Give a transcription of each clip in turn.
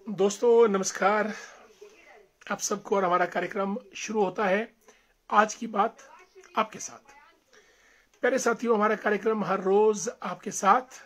दोस्तों नमस्कार। आप सबको और हमारा कार्यक्रम शुरू होता है आज की बात आपके साथ। प्यारे साथियों, हमारा कार्यक्रम हर रोज आपके साथ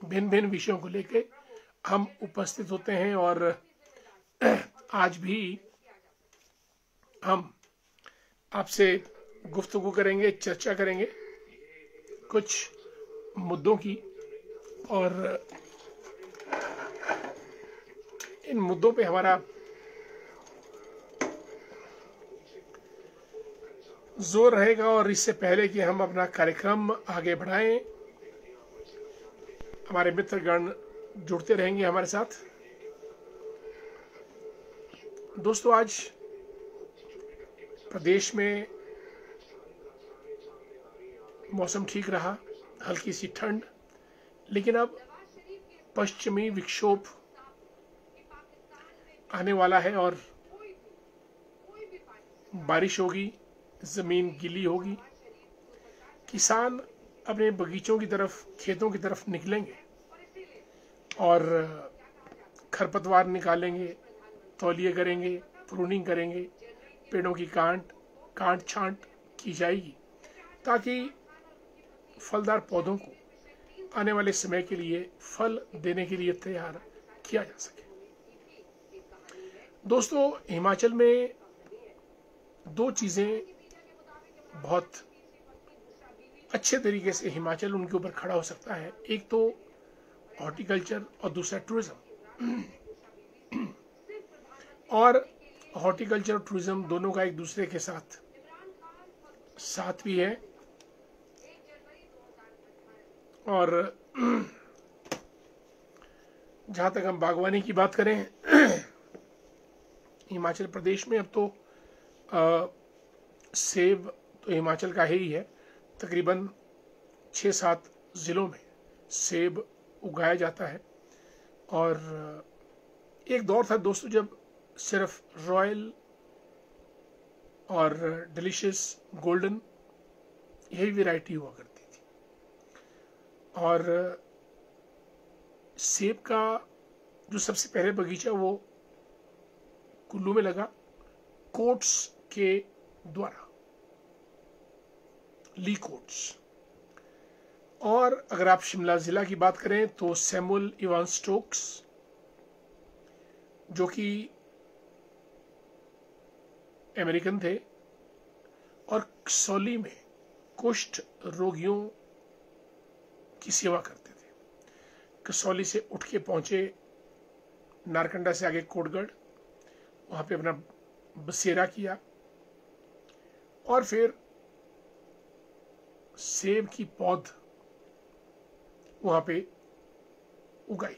भिन्न भिन्न विषयों को लेके हम उपस्थित होते हैं और आज भी हम आपसे गुफ्तगू करेंगे, चर्चा करेंगे कुछ मुद्दों की, और इन मुद्दों पे हमारा जोर रहेगा। और इससे पहले कि हम अपना कार्यक्रम आगे बढ़ाएं, हमारे मित्रगण जुड़ते रहेंगे हमारे साथ। दोस्तों, आज प्रदेश में मौसम ठीक रहा, हल्की सी ठंड, लेकिन अब पश्चिमी विक्षोभ आने वाला है और बारिश होगी, जमीन गीली होगी। किसान अपने बगीचों की तरफ, खेतों की तरफ निकलेंगे और खरपतवार निकालेंगे, तौलिए करेंगे, प्रूनिंग करेंगे, पेड़ों की काट छांट की जाएगी ताकि फलदार पौधों को आने वाले समय के लिए फल देने के लिए तैयार किया जा सके। दोस्तों, हिमाचल में दो चीजें बहुत अच्छे तरीके से हिमाचल उनके ऊपर खड़ा हो सकता है। एक तो हॉर्टिकल्चर और दूसरा टूरिज्म। और हॉर्टिकल्चर और टूरिज्म दोनों का एक दूसरे के साथ भी है। और जहां तक हम बागवानी की बात करें, हिमाचल प्रदेश में अब तो सेब तो हिमाचल का ही है। तकरीबन 6-7 जिलों में सेब उगाया जाता है। और एक दौर था दोस्तों जब सिर्फ रॉयल और डिलीशियस, गोल्डन यही वैरायटी हुआ करती थी। और सेब का जो सबसे पहले बगीचा वो कुल्लू में लगा, कोट्स के द्वारा, ली कोट्स। और अगर आप शिमला जिला की बात करें तो सैमुअल इवांस स्टोक्स, जो कि अमेरिकन थे और कसौली में कुष्ठ रोगियों की सेवा करते थे। कसौली से उठ के पहुंचे नारकंडा से आगे कोटगढ़, वहां पे अपना बसेरा किया और फिर सेब की पौध वहां पे उगाई।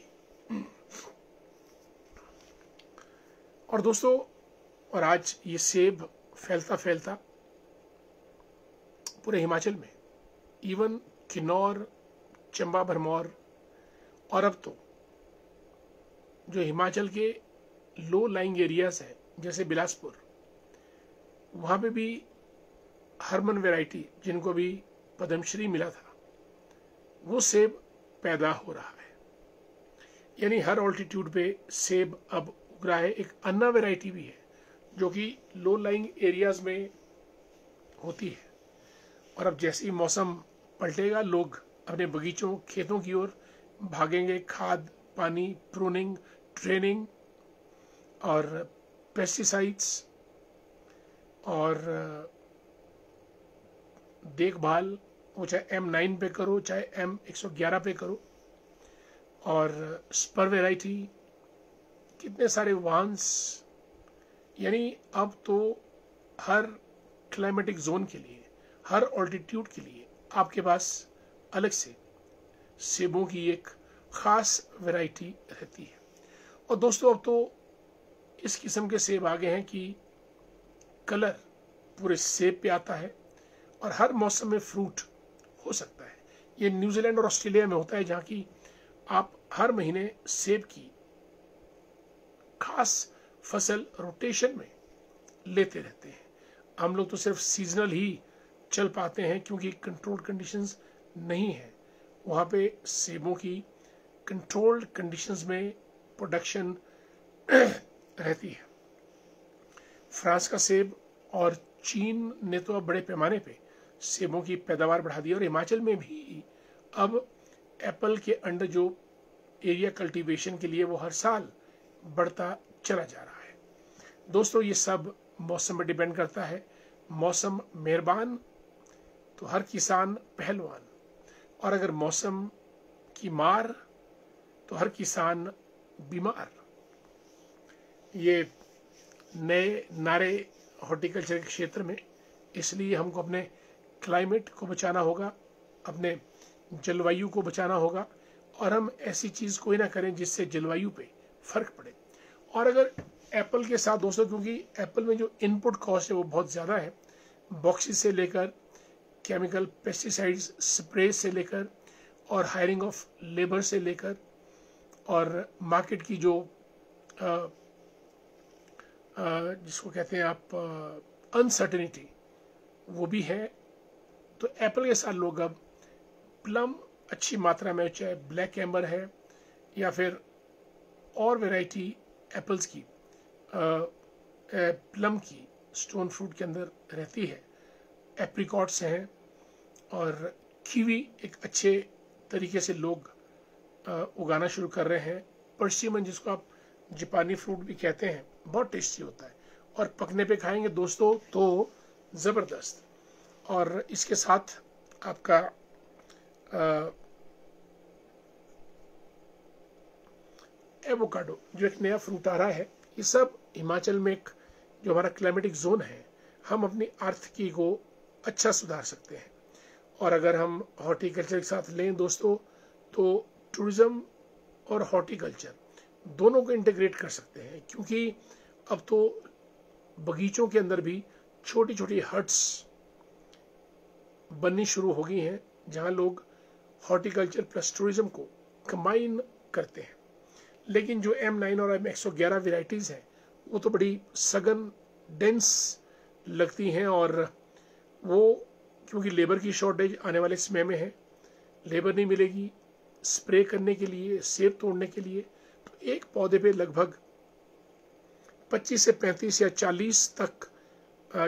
और दोस्तों, और आज ये सेब फैलता फैलता पूरे हिमाचल में, इवन किन्नौर, चंबा, भरमौर, और अब तो जो हिमाचल के लो लाइंग एरियाज है जैसे बिलासपुर, वहां पे भी हरमन वैरायटी, जिनको भी पद्मश्री मिला था, वो सेब पैदा हो रहा है। यानी हर ऑल्टीट्यूड पे सेब अब उग रहा है। एक अन्ना वैरायटी भी है जो कि लो लाइंग एरियाज में होती है। और अब जैसे ही मौसम पलटेगा, लोग अपने बगीचों, खेतों की ओर भागेंगे। खाद, पानी, प्रूनिंग, ट्रेनिंग और पेस्टिसाइड्स और देखभाल, वो चाहे M9 पे करो, चाहे M111 पे करो, और स्पर वैरायटी, कितने सारे वांस। यानी अब तो हर क्लाइमेटिक जोन के लिए, हर ऑल्टीट्यूड के लिए आपके पास अलग से सेबों की एक खास वैरायटी रहती है। और दोस्तों, अब तो इस किस्म के सेब आ गए हैं कि कलर पूरे सेब पे आता है और हर मौसम में फ्रूट हो सकता है। ये न्यूजीलैंड और ऑस्ट्रेलिया में होता है, जहाँ की आप हर महीने सेब की खास फसल रोटेशन में लेते रहते हैं। हम लोग तो सिर्फ सीजनल ही चल पाते हैं क्योंकि कंट्रोल कंडीशंस नहीं है। वहाँ पे सेबों की कंट्रोल्ड कंडीशंस में प्रोडक्शन रहती है। फ्रांस का सेब और चीन ने तो अब बड़े पैमाने पे सेबों की पैदावार बढ़ा दी है, और हिमाचल में भी अब एप्पल के अंडर जो एरिया कल्टीवेशन के लिए वो हर साल बढ़ता चला जा रहा है। दोस्तों, ये सब मौसम पर डिपेंड करता है। मौसम मेहरबान तो हर किसान पहलवान, और अगर मौसम की मार तो हर किसान बीमार। ये नए नारे हॉर्टिकल्चर के क्षेत्र में, इसलिए हमको अपने क्लाइमेट को बचाना होगा, अपने जलवायु को बचाना होगा, और हम ऐसी चीज़ कोई ना करें जिससे जलवायु पे फर्क पड़े। और अगर एप्पल के साथ दोस्तों, क्योंकि एप्पल में जो इनपुट कॉस्ट है वो बहुत ज़्यादा है, बॉक्सेस से लेकर केमिकल पेस्टिसाइड्स स्प्रे से लेकर और हायरिंग ऑफ लेबर से लेकर और मार्केट की जो जिसको कहते हैं आप अनसर्टेनिटी, वो भी है। तो एप्पल के साथ लोग अब प्लम अच्छी मात्रा में, चाहे ब्लैक एम्बर है या फिर और वैरायटी एप्पल्स की, प्लम की स्टोन फ्रूट के अंदर रहती है, एप्रिकॉट्स हैं, और कीवी एक अच्छे तरीके से लोग उगाना शुरू कर रहे हैं। पर्सिमन, जिसको आप जापानी फ्रूट भी कहते हैं, बहुत टेस्टी होता है, और पकने पे खाएंगे दोस्तों तो ज़बरदस्त। और इसके साथ आपका एवोकाडो जो एक नया फ्रूट आ रहा है, ये सब हिमाचल में एक जो हमारा क्लाइमेटिक जोन है, हम अपनी आर्थिकी को अच्छा सुधार सकते हैं। और अगर हम हॉर्टिकल्चर के साथ लें दोस्तों, तो टूरिज्म और हॉर्टिकल्चर दोनों को इंटीग्रेट कर सकते हैं, क्योंकि अब तो बगीचों के अंदर भी छोटी छोटी हट्स बननी शुरू हो गई हैं, जहां लोग हॉर्टिकल्चर प्लस टूरिज्म को कंबाइन करते हैं। लेकिन जो M9 और M111 वेराइटीज़ हैं, वो तो बड़ी सघन डेंस लगती हैं, और वो क्योंकि लेबर की शॉर्टेज आने वाले समय में है, लेबर नहीं मिलेगी स्प्रे करने के लिए, सेब तोड़ने के लिए, तो एक पौधे पे लगभग 25 से 35 या 40 तक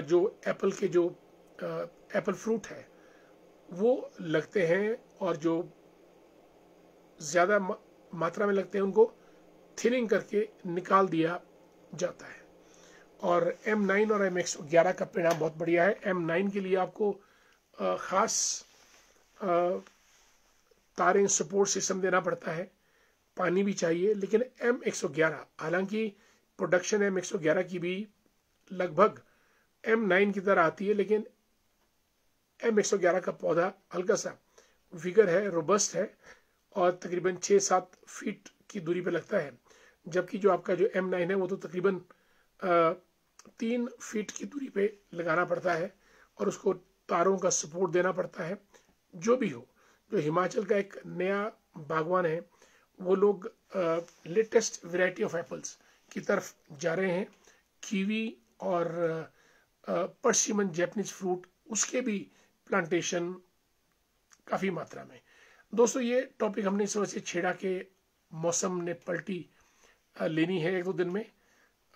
जो एप्पल के जो एप्पल फ्रूट है वो लगते हैं, और जो ज़्यादा मात्रा में लगते हैं उनको थिनिंग करके निकाल दिया जाता है। और M9 और M111 का परिणाम बहुत बढ़िया है। M9 के लिए आपको ख़ास तारें सपोर्ट सिस्टम देना पड़ता है, पानी भी चाहिए। लेकिन M111, हालांकि प्रोडक्शन M111 की भी लगभग M9 की तरह आती है, लेकिन M111 का पौधा हल्का सा विगर है, रोबस्ट है, और तकरीबन 6-7 फीट की दूरी पे लगता है, जबकि जो आपका जो M9 है वो तो तकरीबन 3 फीट की दूरी पे लगाना पड़ता है, और उसको तारों का सपोर्ट देना पड़ता है। जो भी हो, जो हिमाचल का एक नया बागवान है, वो लोग लेटेस्ट वैरायटी ऑफ एप्पल्स की तरफ जा रहे हैं। कीवी और पर्सिमन जैपनीज फ्रूट, उसके भी प्लांटेशन काफ़ी मात्रा में। दोस्तों, ये टॉपिक हमने इस वजह से छेड़ा के मौसम ने पलटी लेनी है 1-2 दिन में,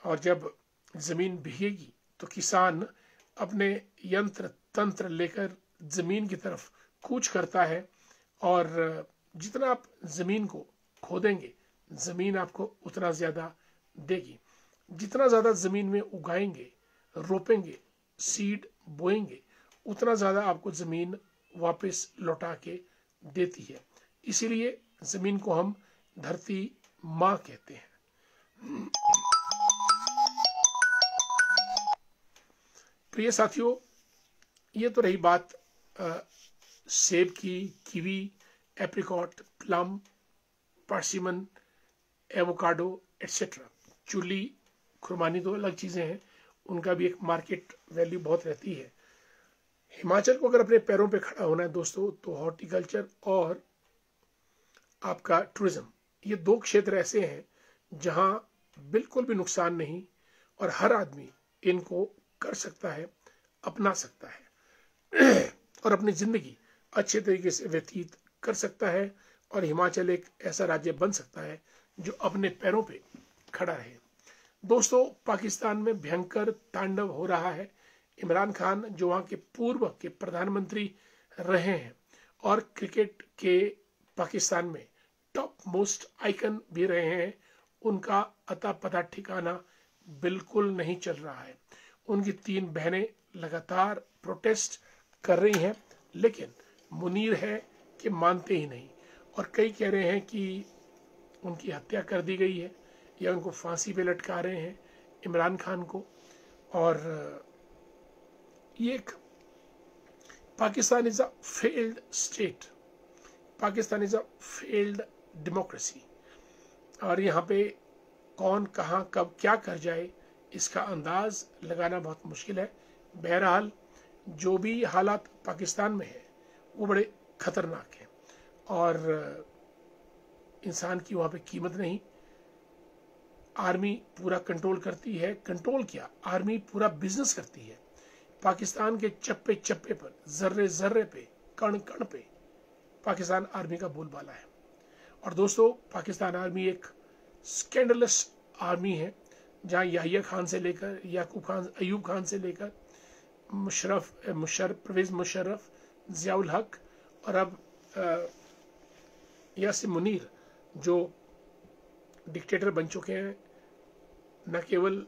और जब ज़मीन भीगेगी तो किसान अपने यंत्र तंत्र लेकर ज़मीन की तरफ कूच करता है, और जितना आप ज़मीन को खोदेंगे ज़मीन आपको उतना ज़्यादा देगी। जितना ज़्यादा ज़मीन में उगाएंगे, रोपेंगे, सीड बोएंगे, उतना ज़्यादा आपको ज़मीन वापस लौटा के देती है। इसीलिए ज़मीन को हम धरती माँ कहते हैं। प्रिय साथियों, ये तो रही बात सेब की, kiwi, apricot, plum, persimmon, avocado etcetera. चुली, खुरमानी तो अलग चीज़ें हैं, उनका भी एक मार्केट वैल्यू बहुत रहती है। हिमाचल को अगर अपने पैरों पे खड़ा होना है दोस्तों, तो हॉर्टिकल्चर और आपका टूरिज्म, ये 2 क्षेत्र ऐसे हैं जहां बिल्कुल भी नुकसान नहीं, और हर आदमी इनको कर सकता है, अपना सकता है और अपनी ज़िंदगी अच्छे तरीके से व्यतीत कर सकता है, और हिमाचल एक ऐसा राज्य बन सकता है जो अपने पैरों पे खड़ा रहे। दोस्तों, पाकिस्तान में भयंकर तांडव हो रहा है। इमरान खान जो वहाँ के पूर्व के प्रधानमंत्री रहे हैं और क्रिकेट के पाकिस्तान में टॉप मोस्ट आइकन भी रहे हैं, उनका अता पता ठिकाना बिल्कुल नहीं चल रहा है। उनकी 3 बहनें लगातार प्रोटेस्ट कर रही हैं, लेकिन मुनीर है कि मानते ही नहीं, और कई कह रहे हैं कि उनकी हत्या कर दी गई है या उनको फांसी पे लटका रहे हैं इमरान खान को। और ये एक Pakistan is a failed state, Pakistan is a failed democracy, और यहाँ पे कौन कहाँ कब क्या कर जाए इसका अंदाज लगाना बहुत मुश्किल है। बहरहाल जो भी हालात पाकिस्तान में है वो बड़े खतरनाक हैं और इंसान की वहाँ पे कीमत नहीं। आर्मी पूरा कंट्रोल करती है, कंट्रोल क्या, आर्मी पूरा बिजनेस करती है। पाकिस्तान के चप्पे चप्पे पर, जर्रे जर्रे पे, कण कण पे पाकिस्तान आर्मी का बोलबाला है। और दोस्तों, पाकिस्तान आर्मी एक स्कैंडलस आर्मी है, जहाँ याहिया खान से लेकर याकूब खान, अयूब खान से लेकर परवेज मुशर्रफ, जियाउल हक और अब यासिर मुनीर जो डिक्टेटर बन चुके हैं, न केवल